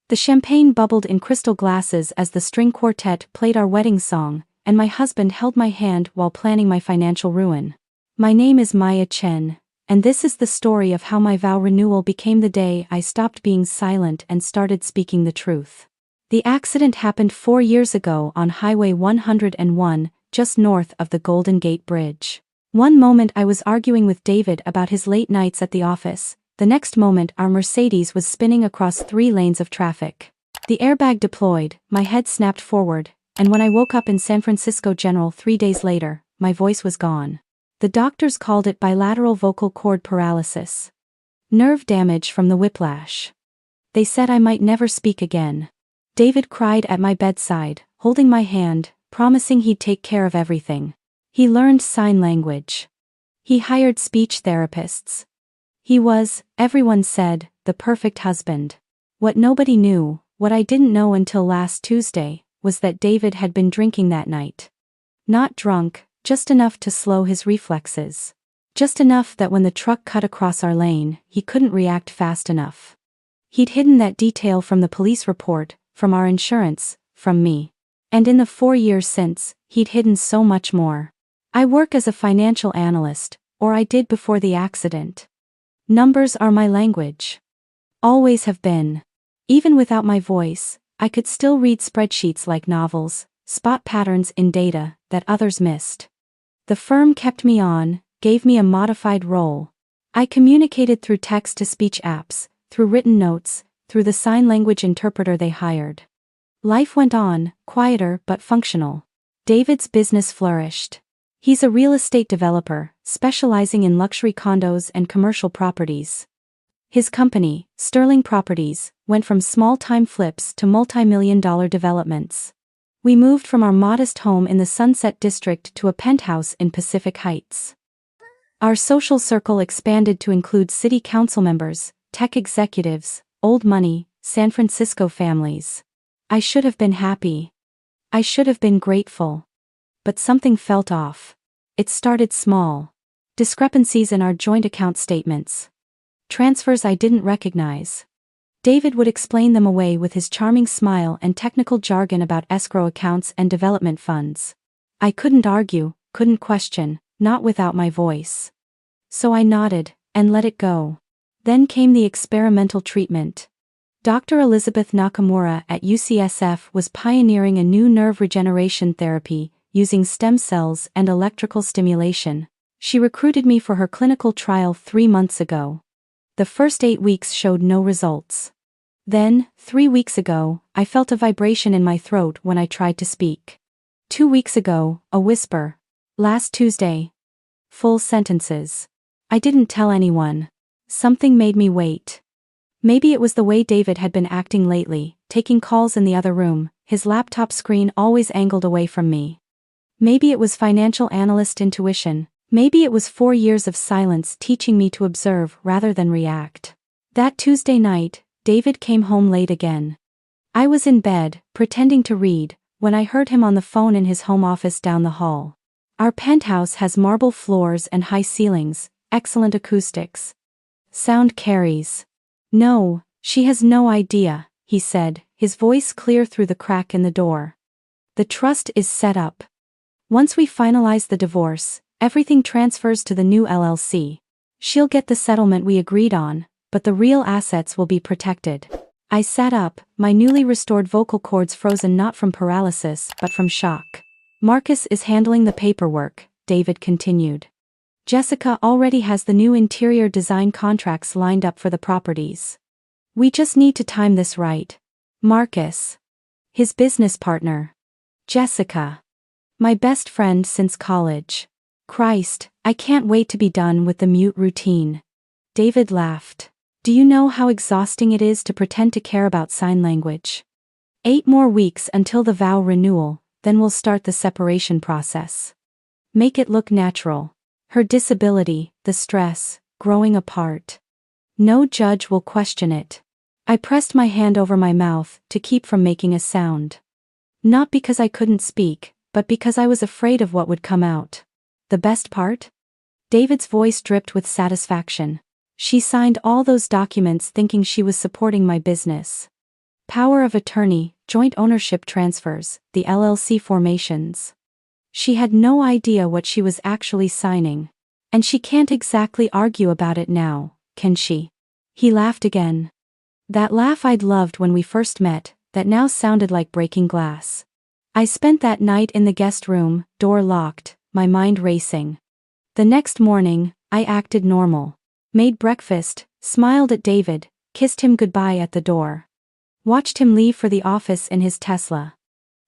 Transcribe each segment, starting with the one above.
The champagne bubbled in crystal glasses as the string quartet played our wedding song, and my husband held my hand while planning my financial ruin. My name is Maya Chen, and this is the story of how my vow renewal became the day I stopped being silent and started speaking the truth. The accident happened 4 years ago on Highway 101, just north of the Golden Gate Bridge. One moment I was arguing with David about his late nights at the office, the next moment our Mercedes was spinning across 3 lanes of traffic. The airbag deployed, my head snapped forward, and when I woke up in San Francisco General 3 days later, my voice was gone. The doctors called it bilateral vocal cord paralysis. Nerve damage from the whiplash. They said I might never speak again. David cried at my bedside, holding my hand, promising he'd take care of everything. He learned sign language. He hired speech therapists. He was, everyone said, the perfect husband. What nobody knew, what I didn't know until last Tuesday, was that David had been drinking that night. Not drunk, just enough to slow his reflexes. Just enough that when the truck cut across our lane, he couldn't react fast enough. He'd hidden that detail from the police report, from our insurance, from me. And in the 4 years since, he'd hidden so much more. I work as a financial analyst, or I did before the accident. Numbers are my language. Always have been. Even without my voice, I could still read spreadsheets like novels, spot patterns in data that others missed. The firm kept me on, gave me a modified role. I communicated through text-to-speech apps, through written notes, through the sign language interpreter they hired. Life went on, quieter but functional. David's business flourished. He's a real estate developer, specializing in luxury condos and commercial properties. His company, Sterling Properties, went from small-time flips to multi-million-dollar developments. We moved from our modest home in the Sunset District to a penthouse in Pacific Heights. Our social circle expanded to include city council members, tech executives, old money, San Francisco families. I should have been happy. I should have been grateful. But something felt off. It started small. Discrepancies in our joint account statements. Transfers I didn't recognize. David would explain them away with his charming smile and technical jargon about escrow accounts and development funds. I couldn't argue, couldn't question, not without my voice. So I nodded, and let it go. Then came the experimental treatment. Dr. Elizabeth Nakamura at UCSF was pioneering a new nerve regeneration therapy, using stem cells and electrical stimulation. She recruited me for her clinical trial 3 months ago. The first 8 weeks showed no results. Then, 3 weeks ago, I felt a vibration in my throat when I tried to speak. 2 weeks ago, a whisper. Last Tuesday. Full sentences. I didn't tell anyone. Something made me wait. Maybe it was the way David had been acting lately, taking calls in the other room, his laptop screen always angled away from me. Maybe it was financial analyst intuition. Maybe it was 4 years of silence teaching me to observe rather than react. That Tuesday night, David came home late again. I was in bed, pretending to read, when I heard him on the phone in his home office down the hall. Our penthouse has marble floors and high ceilings, excellent acoustics. Sound carries. No, she has no idea, he said, his voice clear through the crack in the door. The trust is set up. Once we finalize the divorce, everything transfers to the new LLC. She'll get the settlement we agreed on, but the real assets will be protected. I sat up, my newly restored vocal cords frozen not from paralysis but from shock. Marcus is handling the paperwork, David continued. Jessica already has the new interior design contracts lined up for the properties. We just need to time this right. Marcus. His business partner. Jessica. My best friend since college. Christ, I can't wait to be done with the mute routine. David laughed. Do you know how exhausting it is to pretend to care about sign language? 8 more weeks until the vow renewal, then we'll start the separation process. Make it look natural. Her disability, the stress, growing apart. No judge will question it. I pressed my hand over my mouth to keep from making a sound. Not because I couldn't speak, but because I was afraid of what would come out. The best part? David's voice dripped with satisfaction. She signed all those documents thinking she was supporting my business. Power of attorney, joint ownership transfers, the LLC formations. She had no idea what she was actually signing. And she can't exactly argue about it now, can she? He laughed again. That laugh I'd loved when we first met, that now sounded like breaking glass. I spent that night in the guest room, door locked, my mind racing. The next morning, I acted normal. Made breakfast, smiled at David, kissed him goodbye at the door. Watched him leave for the office in his Tesla.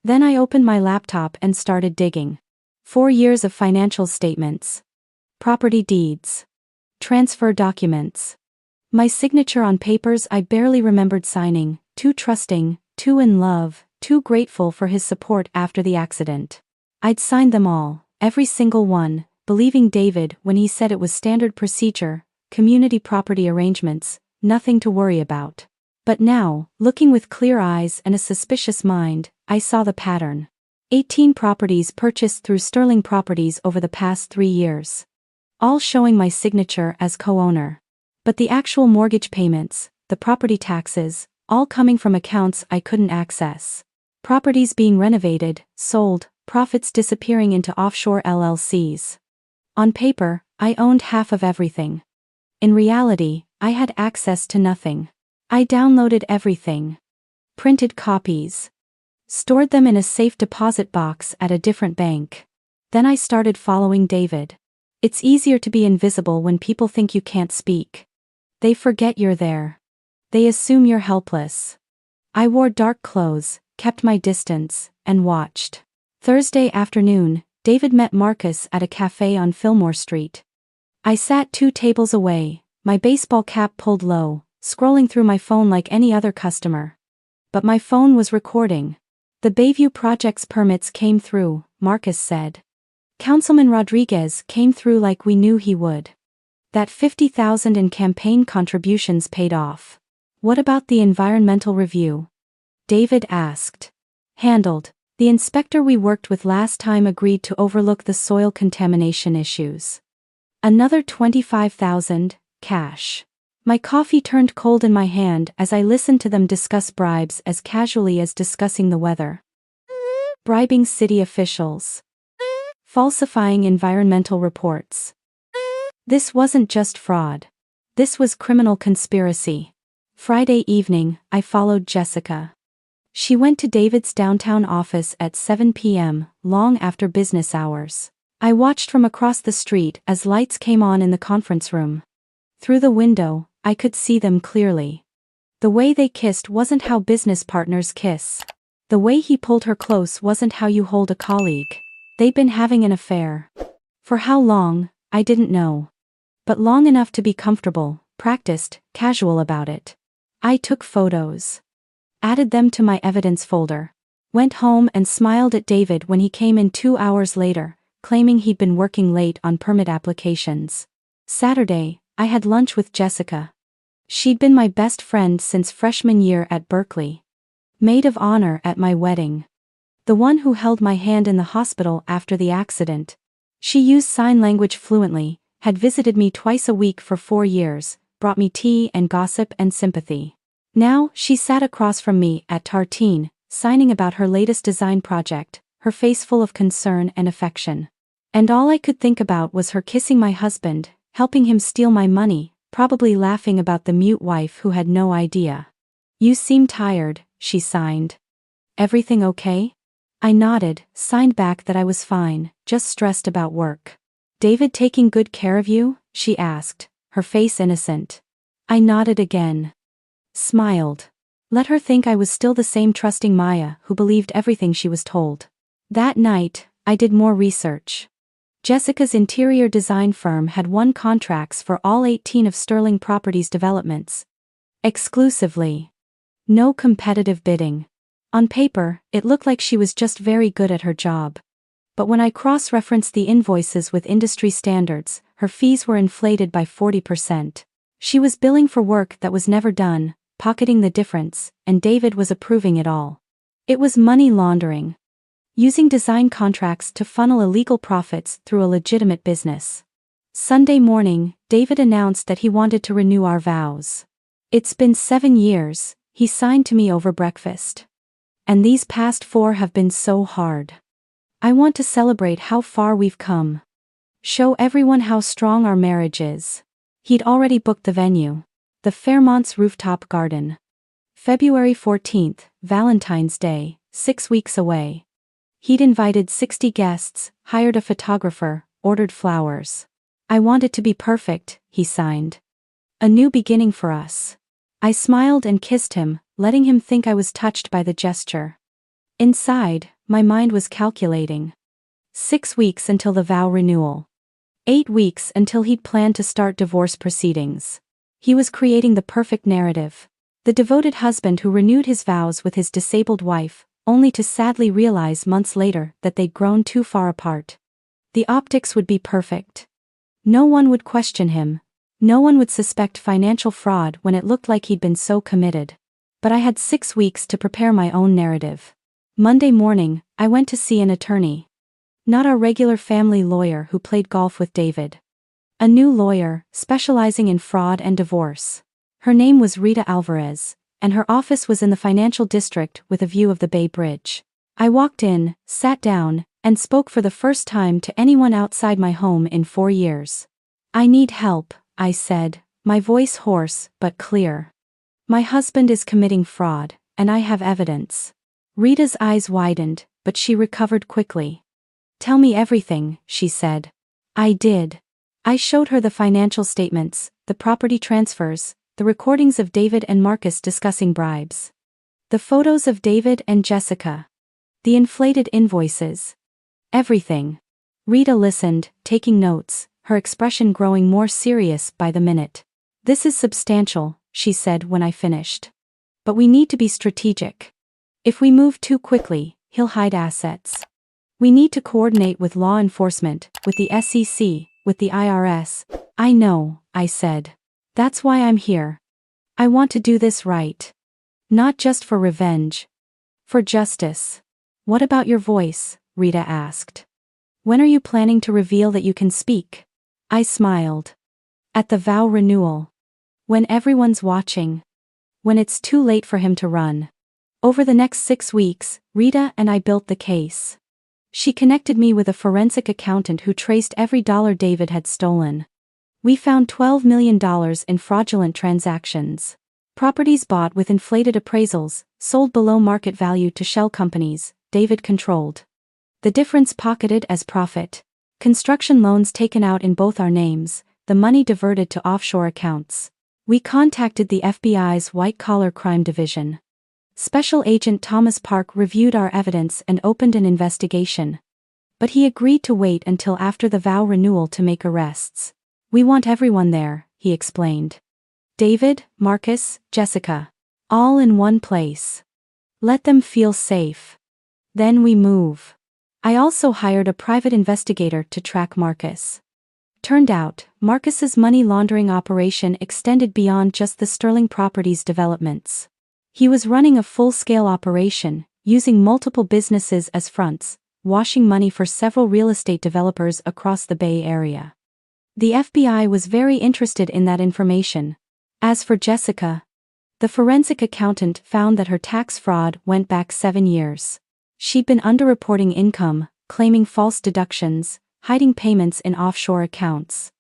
Then I opened my laptop and started digging. 4 years of financial statements. Property deeds. Transfer documents. My signature on papers I barely remembered signing, too trusting, too in love, too grateful for his support after the accident. I'd signed them all, every single one, believing David when he said it was standard procedure, community property arrangements, nothing to worry about. But now, looking with clear eyes and a suspicious mind, I saw the pattern. 18 properties purchased through Sterling Properties over the past 3 years. All showing my signature as co-owner. But the actual mortgage payments, the property taxes, all coming from accounts I couldn't access. Properties being renovated, sold, profits disappearing into offshore LLCs. On paper, I owned half of everything. In reality, I had access to nothing. I downloaded everything. Printed copies. Stored them in a safe deposit box at a different bank. Then I started following David. It's easier to be invisible when people think you can't speak. They forget you're there. They assume you're helpless. I wore dark clothes, kept my distance, and watched. Thursday afternoon, David met Marcus at a cafe on Fillmore Street. I sat 2 tables away, my baseball cap pulled low, scrolling through my phone like any other customer. But my phone was recording. The Bayview Project's permits came through, Marcus said. Councilman Rodriguez came through like we knew he would. That $50,000 in campaign contributions paid off. What about the environmental review? David asked. Handled. The inspector we worked with last time agreed to overlook the soil contamination issues. Another $25,000, cash. My coffee turned cold in my hand as I listened to them discuss bribes as casually as discussing the weather. Bribing city officials. Falsifying environmental reports. This wasn't just fraud. This was criminal conspiracy. Friday evening, I followed Jessica. She went to David's downtown office at 7 p.m., long after business hours. I watched from across the street as lights came on in the conference room. Through the window, I could see them clearly. The way they kissed wasn't how business partners kiss. The way he pulled her close wasn't how you hold a colleague. They'd been having an affair. For how long, I didn't know. But long enough to be comfortable, practiced, casual about it. I took photos. Added them to my evidence folder. Went home and smiled at David when he came in 2 hours later, claiming he'd been working late on permit applications. Saturday, I had lunch with Jessica. She'd been my best friend since freshman year at Berkeley. Maid of honor at my wedding. The one who held my hand in the hospital after the accident. She used sign language fluently, had visited me twice a week for 4 years, brought me tea and gossip and sympathy. Now, she sat across from me at Tartine, signing about her latest design project, her face full of concern and affection. And all I could think about was her kissing my husband, helping him steal my money, probably laughing about the mute wife who had no idea. You seem tired, she signed. Everything okay? I nodded, signed back that I was fine, just stressed about work. David taking good care of you? She asked, her face innocent. I nodded again. Smiled. Let her think I was still the same trusting Maya who believed everything she was told. That night, I did more research. Jessica's interior design firm had won contracts for all 18 of Sterling Properties developments. Exclusively. No competitive bidding. On paper, it looked like she was just very good at her job. But when I cross-referenced the invoices with industry standards, her fees were inflated by 40%. She was billing for work that was never done, pocketing the difference, and David was approving it all. It was money laundering. Using design contracts to funnel illegal profits through a legitimate business. Sunday morning, David announced that he wanted to renew our vows. It's been 7 years, He signed to me over breakfast. And these past 4 have been so hard. I want to celebrate how far we've come. Show everyone how strong our marriage is. He'd already booked the venue. The Fairmont's rooftop garden. February 14th, Valentine's Day, 6 weeks away. He'd invited 60 guests, hired a photographer, ordered flowers. I want it to be perfect, he signed. A new beginning for us. I smiled and kissed him, letting him think I was touched by the gesture. Inside, my mind was calculating. 6 weeks until the vow renewal. 8 weeks until he'd planned to start divorce proceedings. He was creating the perfect narrative. The devoted husband who renewed his vows with his disabled wife, only to sadly realize months later that they'd grown too far apart. The optics would be perfect. No one would question him. No one would suspect financial fraud when it looked like he'd been so committed. But I had 6 weeks to prepare my own narrative. Monday morning, I went to see an attorney. Not our regular family lawyer who played golf with David. A new lawyer, specializing in fraud and divorce. Her name was Rita Alvarez, and her office was in the financial district with a view of the Bay Bridge. I walked in, sat down, and spoke for the first time to anyone outside my home in 4 years. I need help, I said, my voice hoarse but clear. My husband is committing fraud, and I have evidence. Rita's eyes widened, but she recovered quickly. Tell me everything, she said. I did. I showed her the financial statements, the property transfers, the recordings of David and Marcus discussing bribes. The photos of David and Jessica. The inflated invoices. Everything. Rita listened, taking notes, her expression growing more serious by the minute. This is substantial, she said when I finished. But we need to be strategic. If we move too quickly, he'll hide assets. We need to coordinate with law enforcement, with the SEC, with the IRS. I know, I said. That's why I'm here. I want to do this right. Not just for revenge. For justice. What about your voice? Rita asked. When are you planning to reveal that you can speak? I smiled. At the vow renewal. When everyone's watching. When it's too late for him to run. Over the next 6 weeks, Rita and I built the case. She connected me with a forensic accountant who traced every dollar David had stolen. We found $12 million in fraudulent transactions. Properties bought with inflated appraisals, sold below market value to shell companies, David controlled. The difference pocketed as profit. Construction loans taken out in both our names, the money diverted to offshore accounts. We contacted the FBI's white-collar crime division. Special Agent Thomas Park reviewed our evidence and opened an investigation. But he agreed to wait until after the vow renewal to make arrests. We want everyone there, he explained. David, Marcus, Jessica. All in one place. Let them feel safe. Then we move. I also hired a private investigator to track Marcus. Turned out, Marcus's money laundering operation extended beyond just the Sterling Properties developments. He was running a full-scale operation, using multiple businesses as fronts, washing money for several real estate developers across the Bay Area. The FBI was very interested in that information. As for Jessica, the forensic accountant found that her tax fraud went back 7 years. She'd been underreporting income, claiming false deductions, hiding payments in offshore accounts.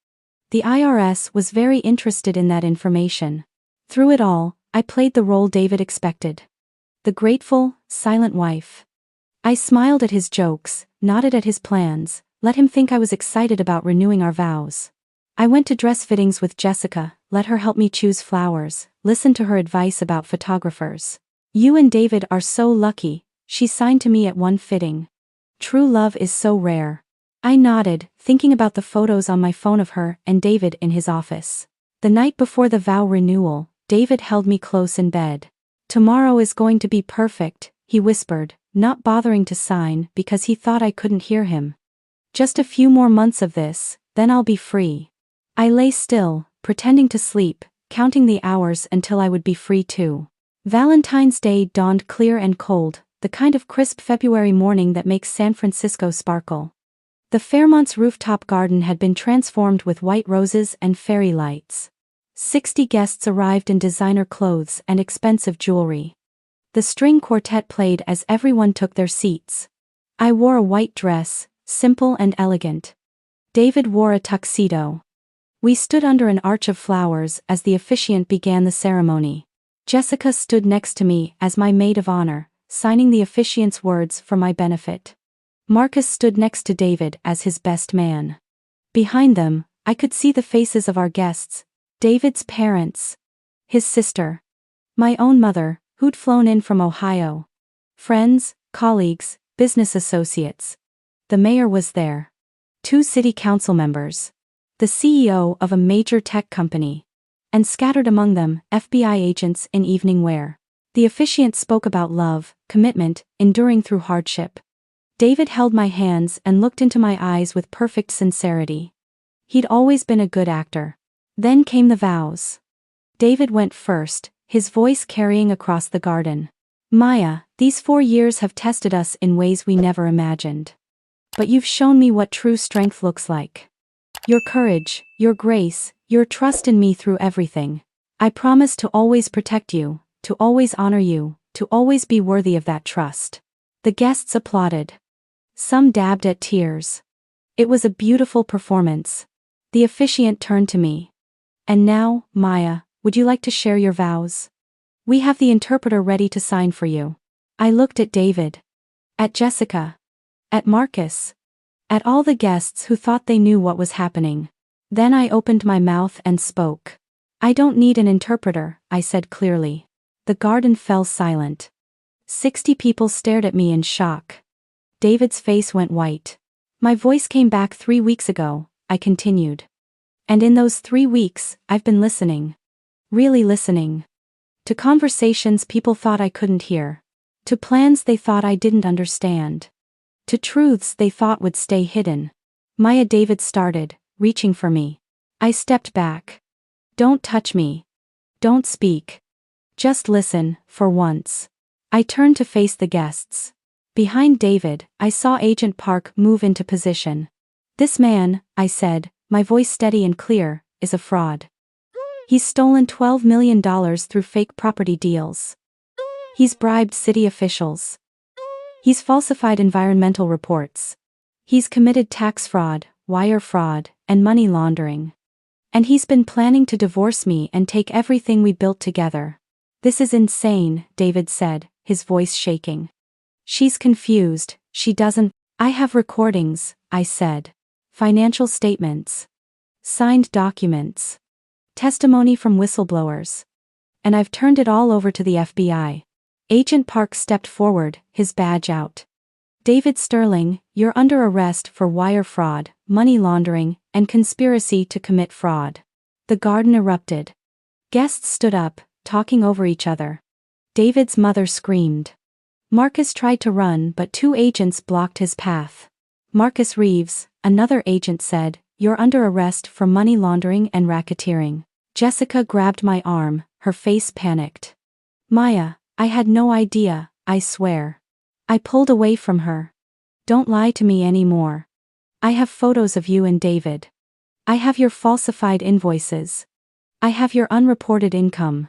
The IRS was very interested in that information. Through it all, I played the role David expected. The grateful, silent wife. I smiled at his jokes, nodded at his plans, let him think I was excited about renewing our vows. I went to dress fittings with Jessica, let her help me choose flowers, listened to her advice about photographers. You and David are so lucky, she signed to me at one fitting. True love is so rare. I nodded, thinking about the photos on my phone of her and David in his office. The night before the vow renewal, David held me close in bed. Tomorrow is going to be perfect, he whispered, not bothering to sign because he thought I couldn't hear him. Just a few more months of this, then I'll be free. I lay still, pretending to sleep, counting the hours until I would be free too. Valentine's Day dawned clear and cold, the kind of crisp February morning that makes San Francisco sparkle. The Fairmont's rooftop garden had been transformed with white roses and fairy lights. 60 guests arrived in designer clothes and expensive jewelry. The string quartet played as everyone took their seats. I wore a white dress, simple and elegant. David wore a tuxedo. We stood under an arch of flowers as the officiant began the ceremony. Jessica stood next to me as my maid of honor, signing the officiant's words for my benefit. Marcus stood next to David as his best man. Behind them, I could see the faces of our guests, David's parents, his sister, my own mother, who'd flown in from Ohio, friends, colleagues, business associates. The mayor was there. 2 city council members. The CEO of a major tech company. And scattered among them, FBI agents in evening wear. The officiant spoke about love, commitment, enduring through hardship. David held my hands and looked into my eyes with perfect sincerity. He'd always been a good actor. Then came the vows. David went first, his voice carrying across the garden. Maya, these 4 years have tested us in ways we never imagined. But you've shown me what true strength looks like. Your courage, your grace, your trust in me through everything. I promise to always protect you, to always honor you, to always be worthy of that trust. The guests applauded. Some dabbed at tears. It was a beautiful performance. The officiant turned to me. And now, Maya, would you like to share your vows? We have the interpreter ready to sign for you. I looked at David. At Jessica. At Marcus. At all the guests who thought they knew what was happening. Then I opened my mouth and spoke. I don't need an interpreter, I said clearly. The garden fell silent. 60 people stared at me in shock. David's face went white. My voice came back 3 weeks ago, I continued. And in those 3 weeks, I've been listening. Really listening. To conversations people thought I couldn't hear. To plans they thought I didn't understand. To truths they thought would stay hidden. Maya, David started, reaching for me. I stepped back. Don't touch me. Don't speak. Just listen, for once. I turned to face the guests. Behind David, I saw Agent Park move into position. This man, I said, my voice steady and clear, is a fraud. He's stolen $12 million through fake property deals. He's bribed city officials. He's falsified environmental reports. He's committed tax fraud, wire fraud, and money laundering. And he's been planning to divorce me and take everything we built together. This is insane, David said, his voice shaking. She's confused, she doesn't. I have recordings, I said. Financial statements. Signed documents. Testimony from whistleblowers. And I've turned it all over to the FBI. Agent Park stepped forward, his badge out. David Sterling, you're under arrest for wire fraud, money laundering, and conspiracy to commit fraud. The garden erupted. Guests stood up, talking over each other. David's mother screamed. Marcus tried to run but 2 agents blocked his path. Marcus Reeves, another agent said, you're under arrest for money laundering and racketeering. Jessica grabbed my arm, her face panicked. Maya, I had no idea, I swear. I pulled away from her. Don't lie to me anymore. I have photos of you and David. I have your falsified invoices. I have your unreported income.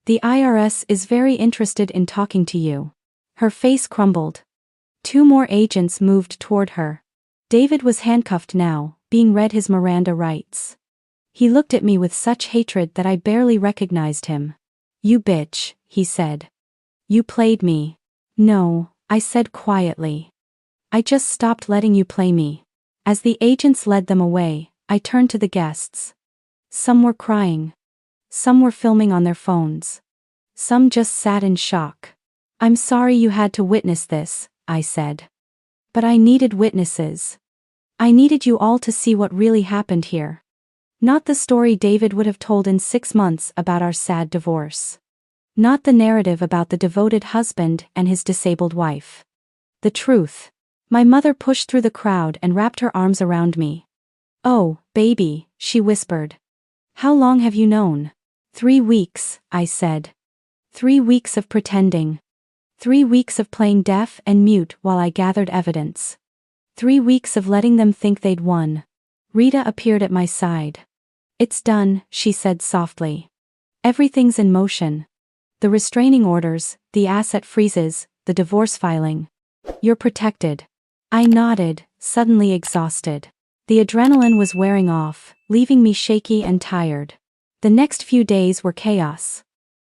The IRS is very interested in talking to you. Her face crumbled. 2 more agents moved toward her. David was handcuffed now, being read his Miranda rights. He looked at me with such hatred that I barely recognized him. You bitch, he said. You played me. No, I said quietly. I just stopped letting you play me. As the agents led them away, I turned to the guests. Some were crying. Some were filming on their phones. Some just sat in shock. I'm sorry you had to witness this, I said. But I needed witnesses. I needed you all to see what really happened here. Not the story David would have told in 6 months about our sad divorce. Not the narrative about the devoted husband and his disabled wife. The truth. My mother pushed through the crowd and wrapped her arms around me. Oh, baby, she whispered. How long have you known? 3 weeks, I said. 3 weeks of pretending. 3 weeks of playing deaf and mute while I gathered evidence. 3 weeks of letting them think they'd won. Rita appeared at my side. It's done, she said softly. Everything's in motion. The restraining orders, the asset freezes, the divorce filing. You're protected. I nodded, suddenly exhausted. The adrenaline was wearing off, leaving me shaky and tired. The next few days were chaos.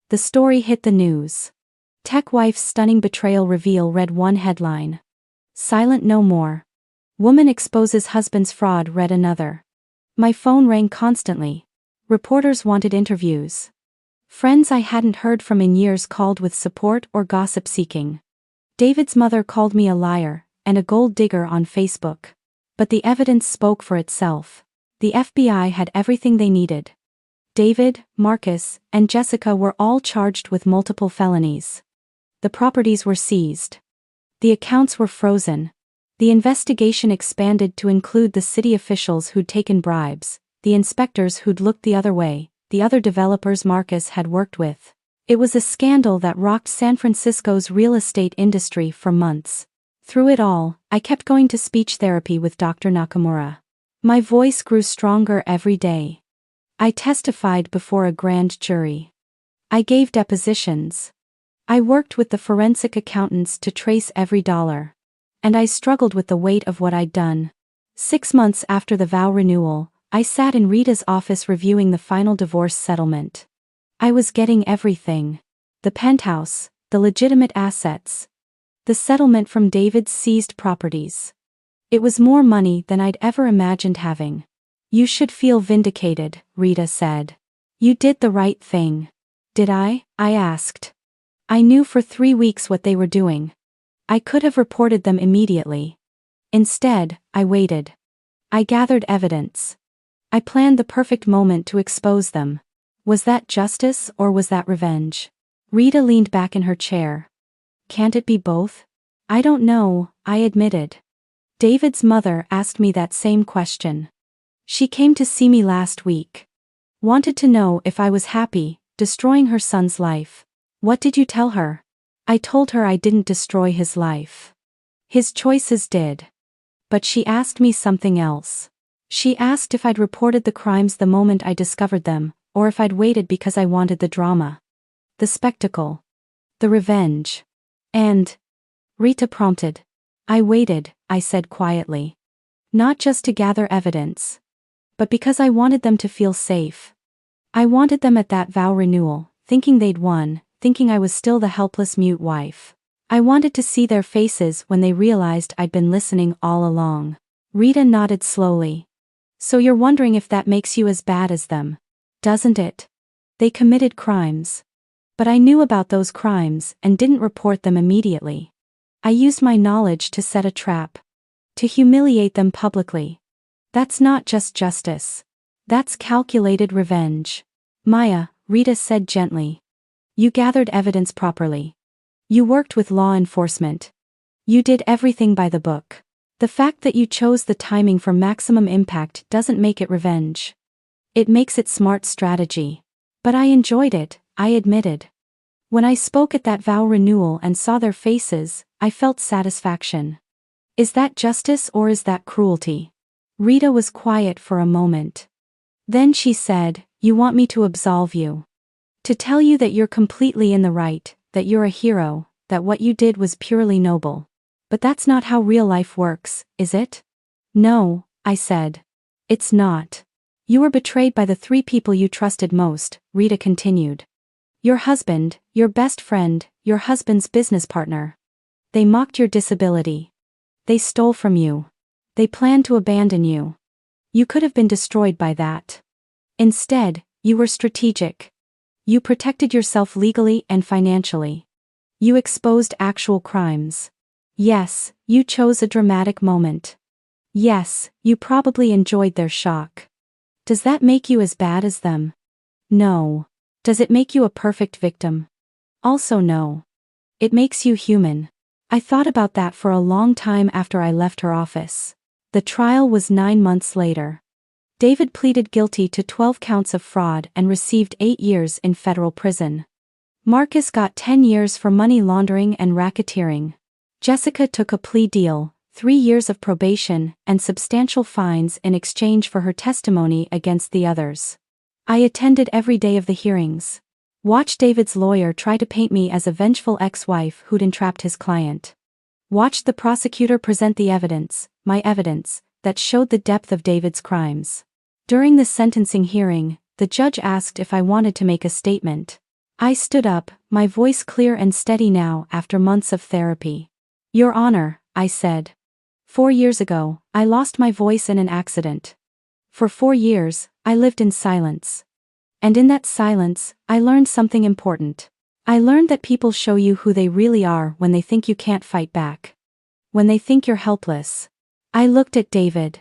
The story hit the news. Tech wife's stunning betrayal reveal read one headline. Silent no more. Woman exposes husband's fraud read another. My phone rang constantly. Reporters wanted interviews. Friends I hadn't heard from in years called with support or gossip seeking. David's mother called me a liar and a gold digger on Facebook. But the evidence spoke for itself. The FBI had everything they needed. David, Marcus, and Jessica were all charged with multiple felonies. The properties were seized. The accounts were frozen. The investigation expanded to include the city officials who'd taken bribes, the inspectors who'd looked the other way, the other developers Marcus had worked with. It was a scandal that rocked San Francisco's real estate industry for months. Through it all, I kept going to speech therapy with Dr. Nakamura. My voice grew stronger every day. I testified before a grand jury. I gave depositions. I worked with the forensic accountants to trace every dollar. And I struggled with the weight of what I'd done. 6 months after the vow renewal, I sat in Rita's office reviewing the final divorce settlement. I was getting everything. The penthouse, the legitimate assets. The settlement from David's seized properties. It was more money than I'd ever imagined having. You should feel vindicated, Rita said. You did the right thing. Did I asked. I knew for 3 weeks what they were doing. I could have reported them immediately. Instead, I waited. I gathered evidence. I planned the perfect moment to expose them. Was that justice or was that revenge? Rita leaned back in her chair. Can't it be both? I don't know, I admitted. David's mother asked me that same question. She came to see me last week. Wanted to know if I was happy, destroying her son's life. What did you tell her? I told her I didn't destroy his life. His choices did. But she asked me something else. She asked if I'd reported the crimes the moment I discovered them, or if I'd waited because I wanted the drama. The spectacle. The revenge. And Rita prompted. I waited, I said quietly. Not just to gather evidence. But because I wanted them to feel safe. I wanted them at that vow renewal, thinking they'd won, thinking I was still the helpless mute wife. I wanted to see their faces when they realized I'd been listening all along. Rita nodded slowly. So you're wondering if that makes you as bad as them, doesn't it? They committed crimes. But I knew about those crimes and didn't report them immediately. I used my knowledge to set a trap. To humiliate them publicly. That's not just justice. That's calculated revenge. Maya, Rita said gently. You gathered evidence properly. You worked with law enforcement. You did everything by the book. The fact that you chose the timing for maximum impact doesn't make it revenge. It makes it smart strategy. But I enjoyed it, I admitted. When I spoke at that vow renewal and saw their faces, I felt satisfaction. Is that justice or is that cruelty? Rita was quiet for a moment. Then she said, You want me to absolve you. To tell you that you're completely in the right, that you're a hero, that what you did was purely noble. But that's not how real life works, is it? No, I said. It's not. You were betrayed by the 3 people you trusted most, Rita continued. Your husband, your best friend, your husband's business partner. They mocked your disability. They stole from you. They planned to abandon you. You could have been destroyed by that. Instead, you were strategic. You protected yourself legally and financially. You exposed actual crimes. Yes, you chose a dramatic moment. Yes, you probably enjoyed their shock. Does that make you as bad as them? No. Does it make you a perfect victim? Also no. It makes you human. I thought about that for a long time after I left her office. The trial was 9 months later. David pleaded guilty to 12 counts of fraud and received 8 years in federal prison. Marcus got 10 years for money laundering and racketeering. Jessica took a plea deal, 3 years of probation, and substantial fines in exchange for her testimony against the others. I attended every day of the hearings. Watched David's lawyer try to paint me as a vengeful ex-wife who'd entrapped his client. Watched the prosecutor present the evidence, my evidence, that showed the depth of David's crimes. During the sentencing hearing, the judge asked if I wanted to make a statement. I stood up, my voice clear and steady now after months of therapy. Your Honor, I said. 4 years ago, I lost my voice in an accident. For 4 years, I lived in silence. And in that silence, I learned something important. I learned that people show you who they really are when they think you can't fight back. When they think you're helpless. I looked at David.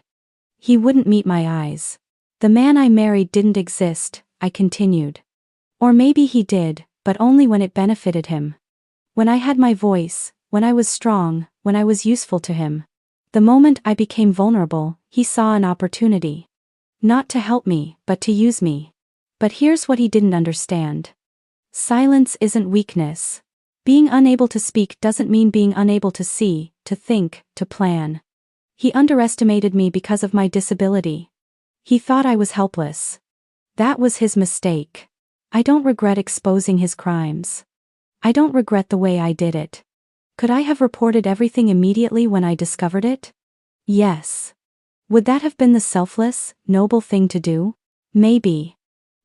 He wouldn't meet my eyes. The man I married didn't exist, I continued. Or maybe he did, but only when it benefited him. When I had my voice, when I was strong, when I was useful to him. The moment I became vulnerable, he saw an opportunity. Not to help me, but to use me. But here's what he didn't understand. Silence isn't weakness. Being unable to speak doesn't mean being unable to see, to think, to plan. He underestimated me because of my disability. He thought I was helpless. That was his mistake. I don't regret exposing his crimes. I don't regret the way I did it. Could I have reported everything immediately when I discovered it? Yes. Would that have been the selfless, noble thing to do? Maybe.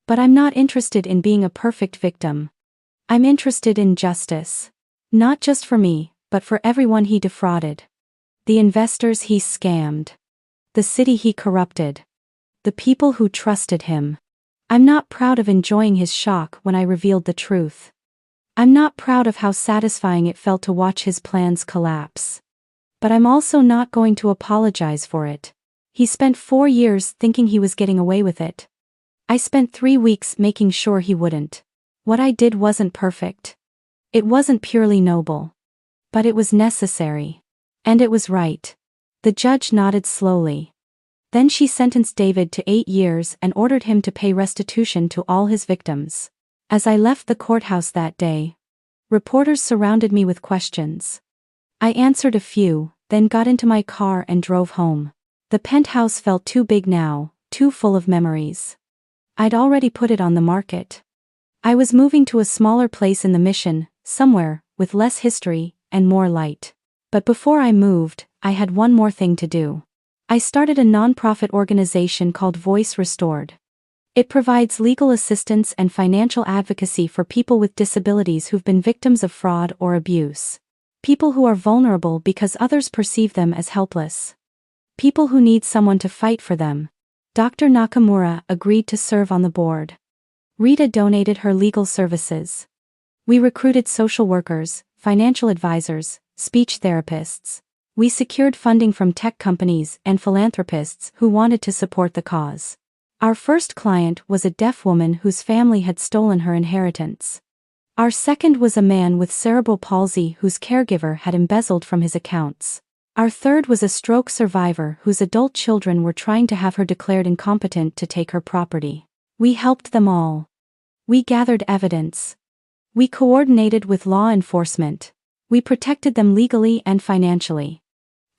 But I'm not interested in being a perfect victim. I'm interested in justice. Not just for me, but for everyone he defrauded. The investors he scammed. The city he corrupted. The people who trusted him. I'm not proud of enjoying his shock when I revealed the truth. I'm not proud of how satisfying it felt to watch his plans collapse. But I'm also not going to apologize for it. He spent 4 years thinking he was getting away with it. I spent 3 weeks making sure he wouldn't. What I did wasn't perfect. It wasn't purely noble. But it was necessary. And it was right. The judge nodded slowly. Then she sentenced David to 8 years and ordered him to pay restitution to all his victims. As I left the courthouse that day, reporters surrounded me with questions. I answered a few, then got into my car and drove home. The penthouse felt too big now, too full of memories. I'd already put it on the market. I was moving to a smaller place in the Mission, somewhere, with less history, and more light. But before I moved, I had one more thing to do. I started a nonprofit organization called Voice Restored. It provides legal assistance and financial advocacy for people with disabilities who've been victims of fraud or abuse. People who are vulnerable because others perceive them as helpless. People who need someone to fight for them. Dr. Nakamura agreed to serve on the board. Rita donated her legal services. We recruited social workers, financial advisors, speech therapists. We secured funding from tech companies and philanthropists who wanted to support the cause. Our first client was a deaf woman whose family had stolen her inheritance. Our second was a man with cerebral palsy whose caregiver had embezzled from his accounts. Our third was a stroke survivor whose adult children were trying to have her declared incompetent to take her property. We helped them all. We gathered evidence. We coordinated with law enforcement. We protected them legally and financially.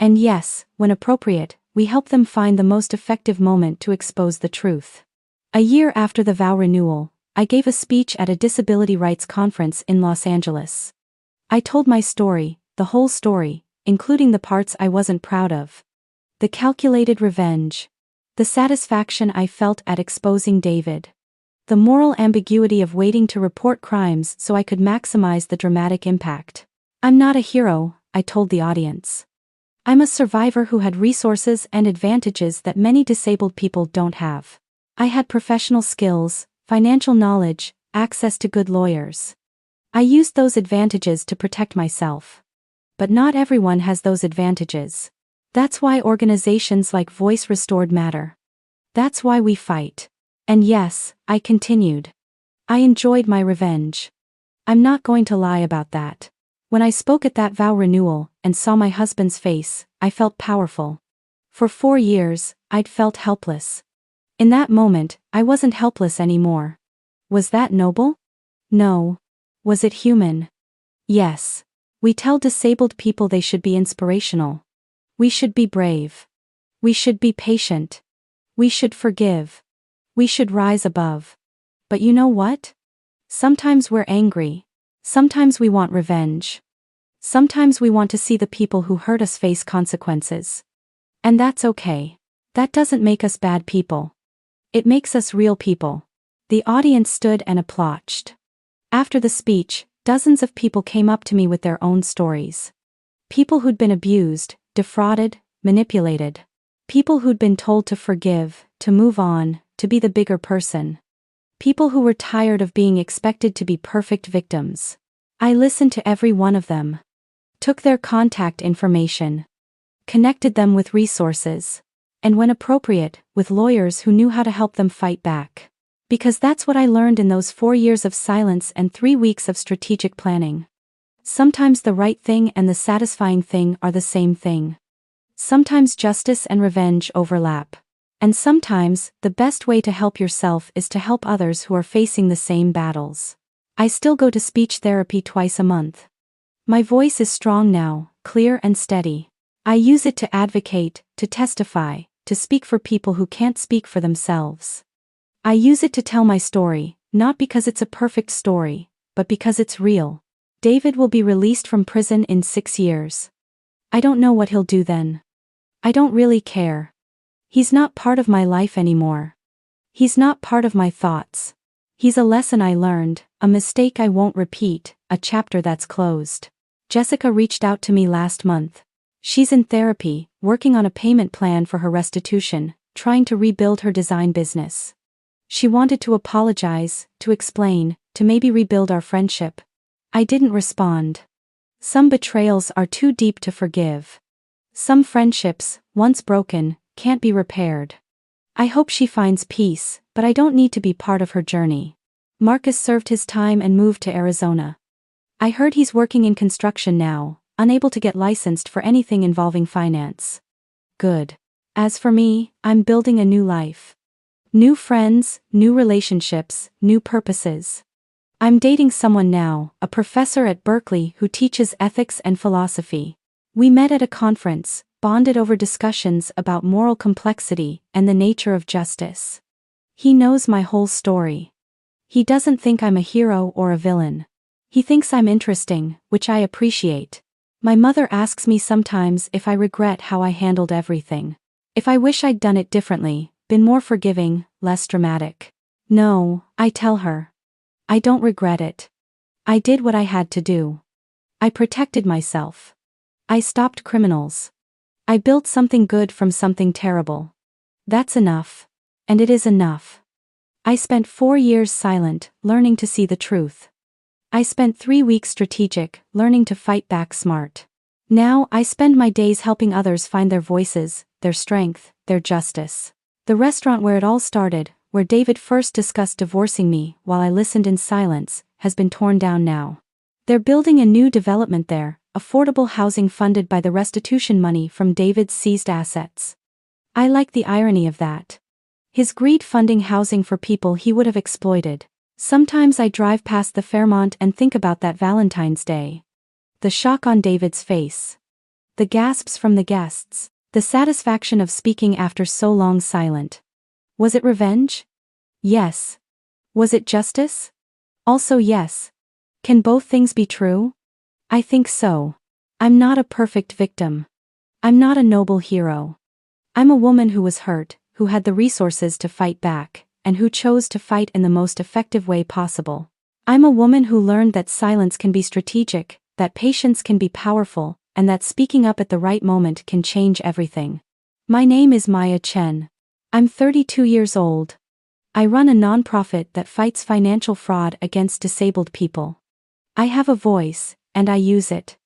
And yes, when appropriate, we helped them find the most effective moment to expose the truth. A year after the vow renewal, I gave a speech at a disability rights conference in Los Angeles. I told my story, the whole story, including the parts I wasn't proud of. The calculated revenge. The satisfaction I felt at exposing David. The moral ambiguity of waiting to report crimes so I could maximize the dramatic impact. I'm not a hero, I told the audience. I'm a survivor who had resources and advantages that many disabled people don't have. I had professional skills, financial knowledge, access to good lawyers. I used those advantages to protect myself. But not everyone has those advantages. That's why organizations like Voice Restored matter. That's why we fight. And yes, I continued. I enjoyed my revenge. I'm not going to lie about that. When I spoke at that vow renewal and saw my husband's face, I felt powerful. For 4 years, I'd felt helpless. In that moment, I wasn't helpless anymore. Was that noble? No. Was it human? Yes. We tell disabled people they should be inspirational. We should be brave. We should be patient. We should forgive. We should rise above. But you know what? Sometimes we're angry. Sometimes we want revenge. Sometimes we want to see the people who hurt us face consequences. And that's okay. That doesn't make us bad people. It makes us real people. The audience stood and applauded. After the speech, dozens of people came up to me with their own stories. People who'd been abused, defrauded, manipulated. People who'd been told to forgive, to move on, to be the bigger person. People who were tired of being expected to be perfect victims. I listened to every one of them. Took their contact information. Connected them with resources. And when appropriate, with lawyers who knew how to help them fight back. Because that's what I learned in those 4 years of silence and 3 weeks of strategic planning. Sometimes the right thing and the satisfying thing are the same thing. Sometimes justice and revenge overlap. And sometimes, the best way to help yourself is to help others who are facing the same battles. I still go to speech therapy twice a month. My voice is strong now, clear and steady. I use it to advocate, to testify, to speak for people who can't speak for themselves. I use it to tell my story, not because it's a perfect story, but because it's real. David will be released from prison in 6 years. I don't know what he'll do then. I don't really care. He's not part of my life anymore. He's not part of my thoughts. He's a lesson I learned, a mistake I won't repeat, a chapter that's closed. Jessica reached out to me last month. She's in therapy, working on a payment plan for her restitution, trying to rebuild her design business. She wanted to apologize, to explain, to maybe rebuild our friendship. I didn't respond. Some betrayals are too deep to forgive. Some friendships, once broken, can't be repaired. I hope she finds peace, but I don't need to be part of her journey. Marcus served his time and moved to Arizona. I heard he's working in construction now, unable to get licensed for anything involving finance. Good. As for me, I'm building a new life. New friends, new relationships, new purposes. I'm dating someone now, a professor at Berkeley who teaches ethics and philosophy. We met at a conference, bonded over discussions about moral complexity and the nature of justice. He knows my whole story. He doesn't think I'm a hero or a villain. He thinks I'm interesting, which I appreciate. My mother asks me sometimes if I regret how I handled everything. If I wish I'd done it differently, been more forgiving, less dramatic. No, I tell her. I don't regret it. I did what I had to do. I protected myself. I stopped criminals. I built something good from something terrible. That's enough. And it is enough. I spent 4 years silent, learning to see the truth. I spent 3 weeks strategic, learning to fight back smart. Now I spend my days helping others find their voices, their strength, their justice. The restaurant where it all started, where David first discussed divorcing me while I listened in silence, has been torn down now. They're building a new development there, affordable housing funded by the restitution money from David's seized assets. I like the irony of that. His greed funding housing for people he would have exploited. Sometimes I drive past the Fairmont and think about that Valentine's Day. The shock on David's face. The gasps from the guests. The satisfaction of speaking after so long silent. Was it revenge? Yes. Was it justice? Also yes. Can both things be true? I think so. I'm not a perfect victim. I'm not a noble hero. I'm a woman who was hurt, who had the resources to fight back, and who chose to fight in the most effective way possible. I'm a woman who learned that silence can be strategic, that patience can be powerful, and that speaking up at the right moment can change everything. My name is Maya Chen. I'm 32 years old. I run a nonprofit that fights financial fraud against disabled people. I have a voice, and I use it.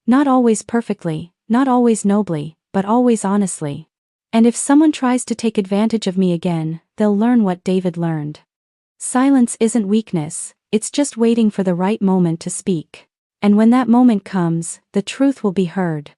Not always perfectly, not always nobly, but always honestly. And if someone tries to take advantage of me again, they'll learn what David learned. Silence isn't weakness, it's just waiting for the right moment to speak. And when that moment comes, the truth will be heard.